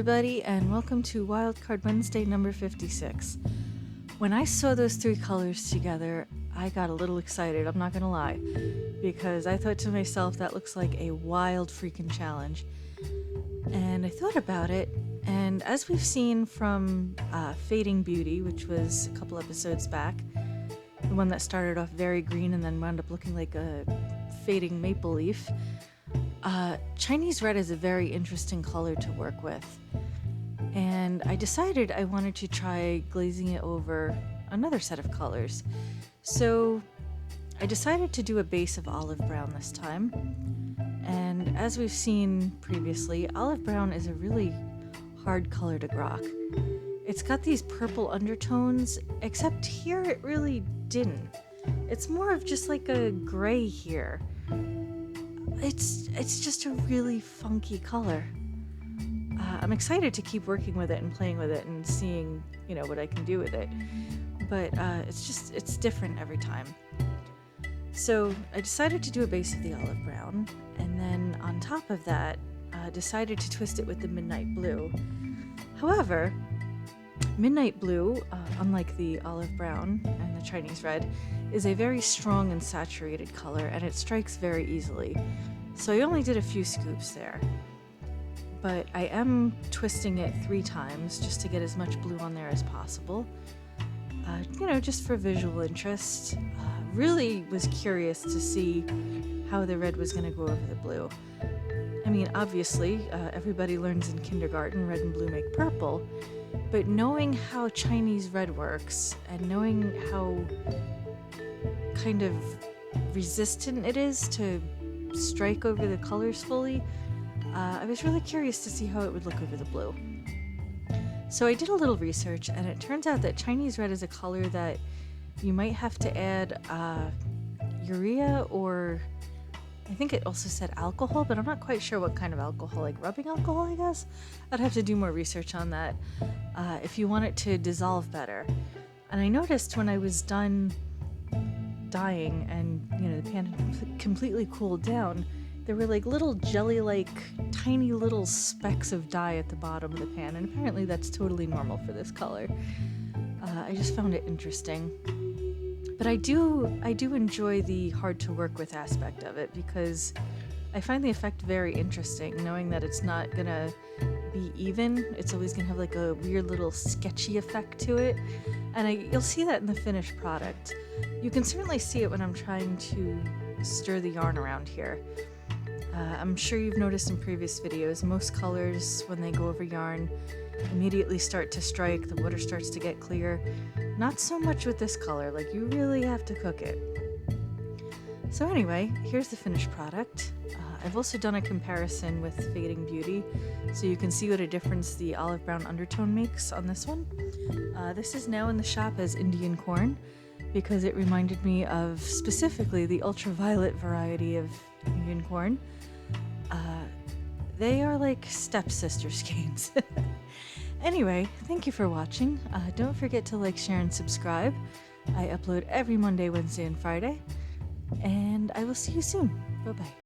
everybody, and welcome to Wildcard Wednesday number 56. When I saw those three colors together, I got a little excited, I'm not gonna lie, because I thought to myself that looks like a wild freaking challenge. And I thought about it, and as we've seen from Fading Beauty, which was a couple episodes back, the one that started off very green and then wound up looking like a fading maple leaf, Chinese red is a very interesting color to work with, and I decided I wanted to try glazing it over another set of colors. So I decided to do a base of olive brown this time, and as we've seen previously, olive brown is a really hard color to grok. It's got these purple undertones, except here it really didn't. It's more of just like a gray here. It's just a really funky color. I'm excited to keep working with it and playing with it and seeing, what I can do with it. But it's different every time. So I decided to do a base of the olive brown, and then on top of that, decided to twist it with the midnight blue. However, midnight blue, unlike the olive brown and the Chinese red, is a very strong and saturated color, and it strikes very easily. So I only did a few scoops there. But I am twisting it 3 times just to get as much blue on there as possible. Just for visual interest. Really was curious to see how the red was going to go over the blue. I mean, obviously, everybody learns in kindergarten red and blue make purple, but knowing how Chinese red works and knowing how kind of resistant it is to strike over the colors fully, I was really curious to see how it would look over the blue. So I did a little research, and it turns out that Chinese red is a color that you might have to add urea, or I think it also said alcohol, but I'm not quite sure what kind of alcohol, like rubbing alcohol, I guess? I'd have to do more research on that if you want it to dissolve better. And I noticed when I was done dyeing and, the pan had completely cooled down, there were like little jelly-like tiny little specks of dye at the bottom of the pan, and apparently that's totally normal for this color. I just found it interesting. But I do enjoy the hard to work with aspect of it, because I find the effect very interesting, knowing that it's not gonna be even. It's always gonna have like a weird little sketchy effect to it, and you'll see that in the finished product. You can certainly see it when I'm trying to stir the yarn around here. I'm sure you've noticed in previous videos, most colors, when they go over yarn, immediately start to strike, the water starts to get clear. Not so much with this color, like you really have to cook it. So anyway, here's the finished product. I've also done a comparison with Fading Beauty, so you can see what a difference the olive brown undertone makes on this one. This is now in the shop as Indian corn, because it reminded me of specifically the ultraviolet variety of Indian corn. They are like stepsister skeins. Anyway, thank you for watching. Don't forget to like, share, and subscribe. I upload every Monday, Wednesday, and Friday. And I will see you soon. Bye-bye.